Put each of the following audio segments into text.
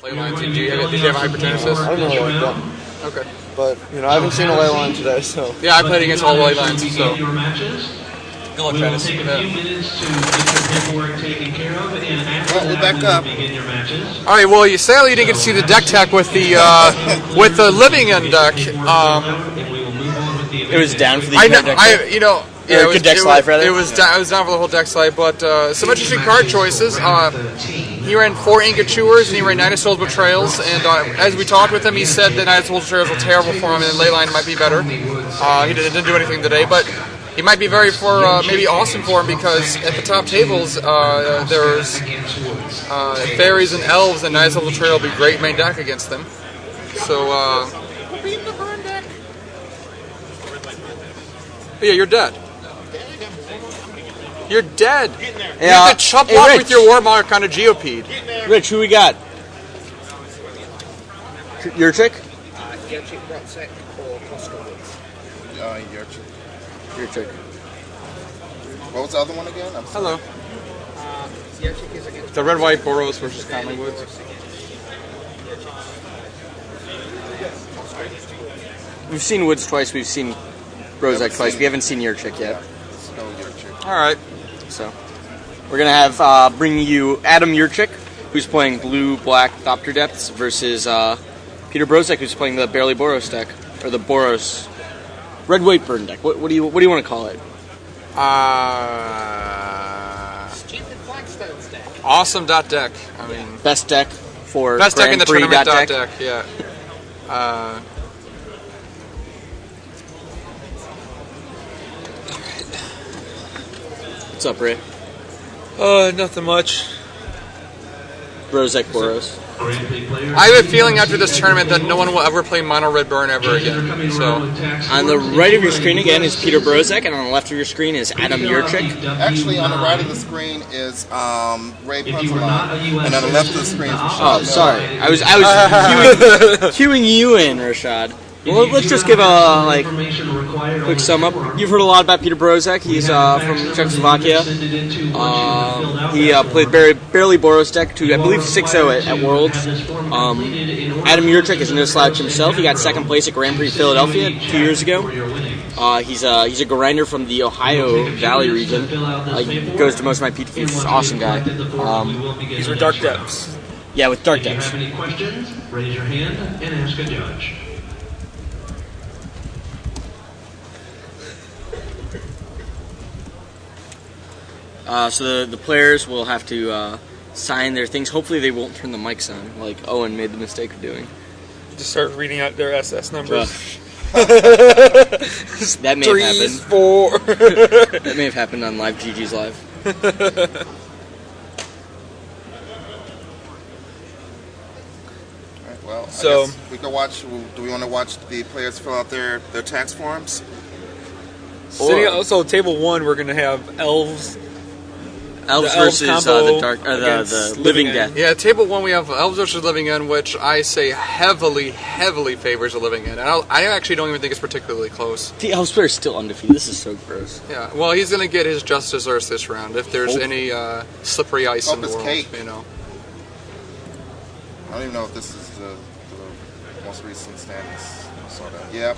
ley lines. Did you have hypergenesis? I don't know like that. Okay. But, you know, I haven't seen a ley line today, so. Yeah, I played against all ley lines, so. Good luck, Travis. Take a few minutes to get your paperwork taken care of, and after We'll back up. begin your matches. All right. Well, sadly you didn't get to see the deck tech with the living end deck. It was down for the I entire know. deck. Yeah, Or deck slide, rather. It was down for the whole deck slide, but some interesting card choices. He ran 4 Ingot Chewers and he ran 9 of Soul's Betrayals. And as we talked with him, he said that 9 of Soul's Betrayals were terrible for him, and Leyline might be better. He didn't do anything today, but he might be maybe awesome for him, because at the top tables there's fairies and elves, and 9 of Soul's Betrayal will be great main deck against them. So yeah, you're dead. You're dead. You have to chop block with your Warmark on a Geopede. Rich, who we got? Yurchick? Yurchick, Brozek, or Costco? Yurchick. What was the other one again? Hello. Yurchick is against The Red White Boros versus Conley Woods. We've seen Woods twice, we've seen Brozek twice. We haven't seen Yurchick yet. All right. So, we're going to have bring you Adam Yurchick, who's playing Blue-Black Thopter Depths, versus Petr Brozek, who's playing the Barely Boros deck, or the Boros Red-White Burn deck. What do you want to call it? Stupid Flagstones deck. Awesome deck. I mean, Best deck for best deck in the Grand Prix tournament deck. Yeah. What's up, Ray? Nothing much. Brozek Boros. I have a feeling after this tournament that no one will ever play Mono Red Burn ever again. So, On the right of your screen again is Petr Brozek, and on the left of your screen is Adam Yurchick. Actually, on the right of the screen is Ray Punzelman, and on the left of the screen is Rashad. Oh, sorry. I was queuing you in, Rashad. Well, let's just give a quick sum up. You've heard a lot about Petr Brozek. He's from Czechoslovakia. He played barely Boros deck to, I believe, 6-0 at Worlds. Adam Yurchick is no slouch himself. He got second place at Grand Prix Philadelphia 2 years ago. He's a grinder from the Ohio Valley region. He goes to most of my PT. He's an awesome guy. these were Dark Depths. Yeah, with Dark Depths. If you have any questions, raise your hand and ask a judge. So the players will have to sign their things. Hopefully they won't turn the mics on, like Owen made the mistake of doing. Just start reading out their SS numbers. That may 3, have happened. 4. That may have happened on Live GG's Live. Well, So- I guess we can watch. Do we want to watch the players fill out their tax forms? So table 1, we're gonna have elves. Elves The Elves versus combo the dark, or the against Living End. Death. Yeah, table 1 we have elves versus Living End, which I say heavily favors the Living End. And I actually don't even think it's particularly close. The Elves player is still undefeated. This is so gross. Yeah, well, he's gonna get his just desserts this round if there's Hope. any slippery ice in the Hope it's world. cake. You know. I don't even know if this is the most recent standings. Sort of. Yep.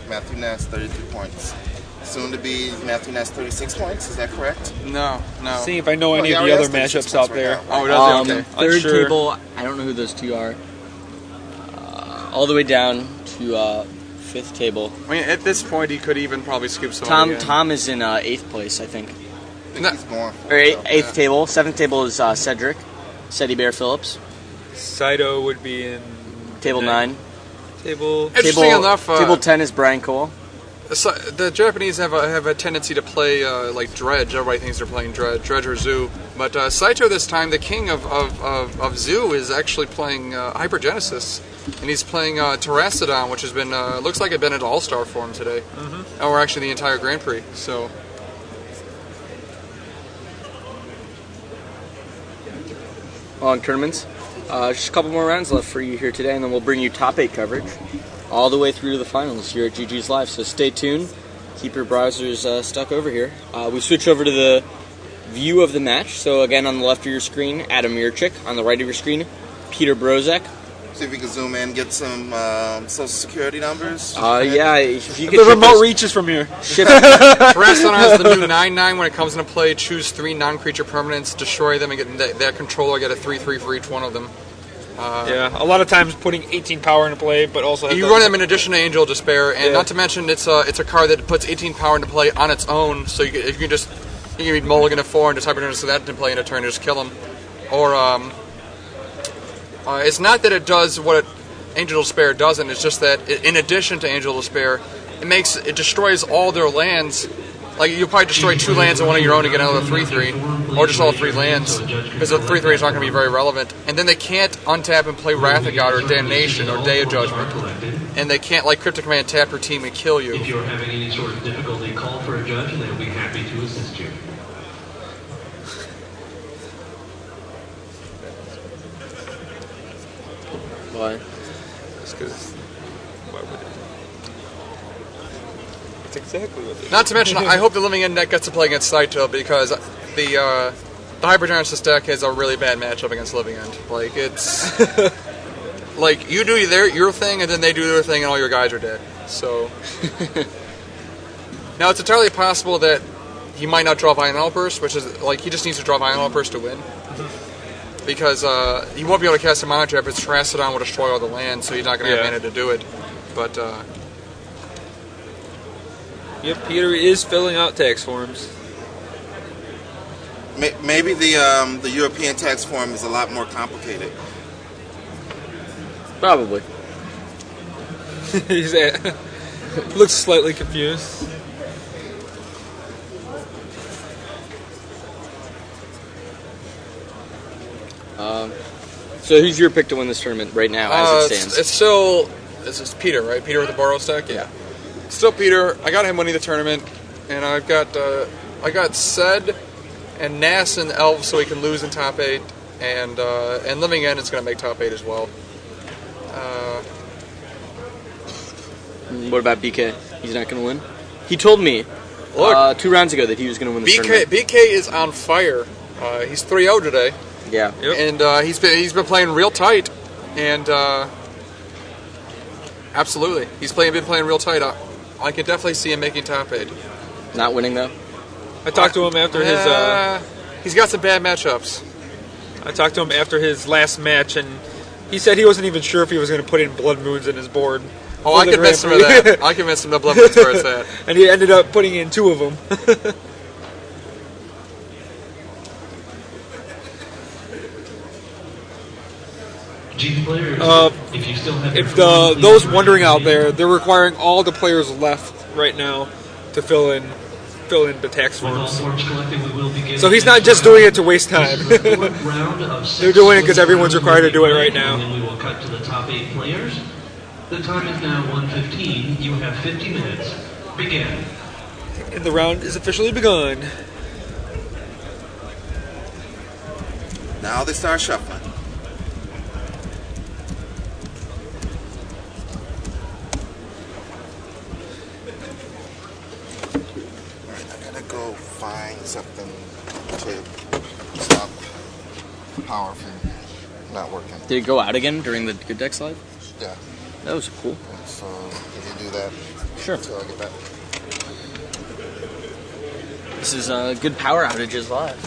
Matthew Ness, 33 points. Soon to be Matthew Ness, 36 points. Is that correct? No. See if I know any he of already the has other 36 matchups points out there. right now, Oh, right? does it? Okay. Third Unsure. table, I don't know who those two are. All the way down to fifth table. I mean, at this point, he could even probably scoop somebody in. Tom is in 8th place, I think. I think No. he's going for Or it. eighth table. 7th table is Cedric. Ceddy Bear Phillips. Saito would be in Table 9. table. Interesting Table, enough, table 10 is Brian Cole. so the Japanese have a tendency to play like Dredge. Everybody thinks they're playing Dredge or Zoo. But Saito this time, the king of Zoo, is actually playing Hypergenesis. And he's playing Terrastodon, which has been, looks like it's been an all-star for him today. Mm-hmm. Or actually the entire Grand Prix. So Long tournaments. Just a couple more rounds left for you here today, and then we'll bring you top 8 coverage all the way through to the finals here at GG's Live. So stay tuned. Keep your browsers stuck over here. We switch over to the view of the match. So again, on the left of your screen, Adam Yurchick. On the right of your screen, Peter Brozek. See if we can zoom in, get some social security numbers. Yeah, if you The could remote reaches from here. Terrestrial has the new 9/9 when it comes into play. Choose 3 non-creature permanents, destroy them, and get that controller. Get a 3/3 for each one of them. Yeah, a lot of times putting 18 power into play, but also have You the- run them in addition to Angel Despair, and Yeah. not to mention it's a card that puts 18 power into play on its own. So you can be mulligan a 4 and just hypernesis that into play in a turn and just kill them. Or it's not that it does what Angel Despair doesn't. It's just that in addition to Angel Despair, it destroys all their lands. Like you'll probably destroy 2 lands and one of your own to get another 3/3, or just all 3 lands, because the 3/3 is not going to be very relevant. And then they can't untap and play Wrath of God or Damnation or Day of Judgment, and they can't like Cryptic Command tap your team and kill you. If you're having any sort of difficulty, call for a judge and they'll be happy to assist you. Why? Just 'cause- why would it? That's exactly what they Not to mention, I hope the Living End deck gets to play against Saito, because the Hypergenesis deck has a really bad matchup against Living End. Like it's like you do your thing, and then they do their thing, and all your guys are dead. So now it's entirely possible that he might not draw Violent Outburst, which is like he just needs to draw Violent Outburst to win. Because he won't be able to cast a Mana Trap. It's Terrastodon will destroy all the land, so he's not going to have mana to do it. But Yep, Peter is filling out tax forms. Maybe the European tax form is a lot more complicated. Probably. He's looks slightly confused. So who's your pick to win this tournament right now, as it stands? it's still this is Peter, right? Peter with the Boros deck, yeah. Still Peter. I got him winning the tournament, and I got Sed and Nass and Elves, so he can lose in top 8, and Living End is going to make top 8 as well. What about BK? He's not going to win? He told me Look, 2 rounds ago that he was going to win the tournament. BK is on fire. He's 3-0 today, Yeah. Yep. and he's been playing real tight, and absolutely he's been playing real tight. I can definitely see him making top 8. Not winning, though? I talked to him after his. He's got some bad matchups. I talked to him after his last match, and he said he wasn't even sure if he was going to put in Blood Moons in his board. Oh, I convinced him of that. I convinced him the Blood Moon's where it's at. And he ended up putting in 2 of them. Chief players, if you still have If those wondering out there, they're requiring all the players left right now to fill in the tax with all forms. forms collected, we will begin. So he's not just doing it to waste time. This is the fourth round of 6 They're doing it 'cause everyone's required to do it right now. And then we will cut to the top 8 players. The time is now 1:15. You have 50 minutes. Begin. And the round is officially begun. Now they start shuffling. Alright, I gotta go find something to stop power from not working. Did it go out again during the good deck slide? Yeah, That was cool. so can you do that Sure. until I get back? This is good power outages live.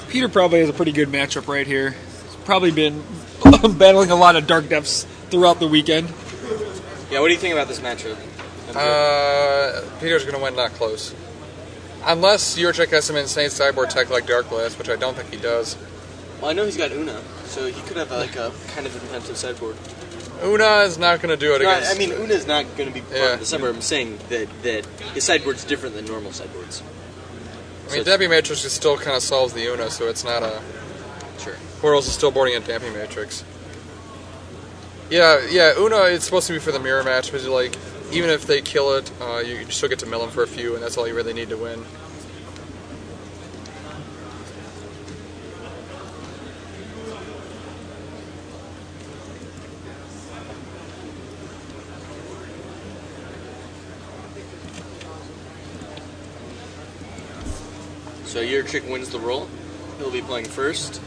Peter probably has a pretty good matchup right here. He's probably been battling a lot of dark depths throughout the weekend. Yeah, what do you think about this matchup? Peter's going to win, not close. Unless Yurchick has some insane sideboard tech like Dark Blast, which I don't think he does. Well, I know he's got Una, so he could have like a kind of intensive sideboard. Una is not going to do it No, against... I mean, Una's not going to be part Yeah. of the sideboard. I'm saying that his sideboard's different than normal sideboards. I mean, Damping Matrix just still kind of solves the Una, so it's not a... Sure. Portals is still boarding a Damping Matrix. Yeah, Una, it's supposed to be for the mirror match, but like, even if they kill it, you still get to mill them for a few, and that's all you really need to win. So Yurchick wins the roll. He'll be playing first.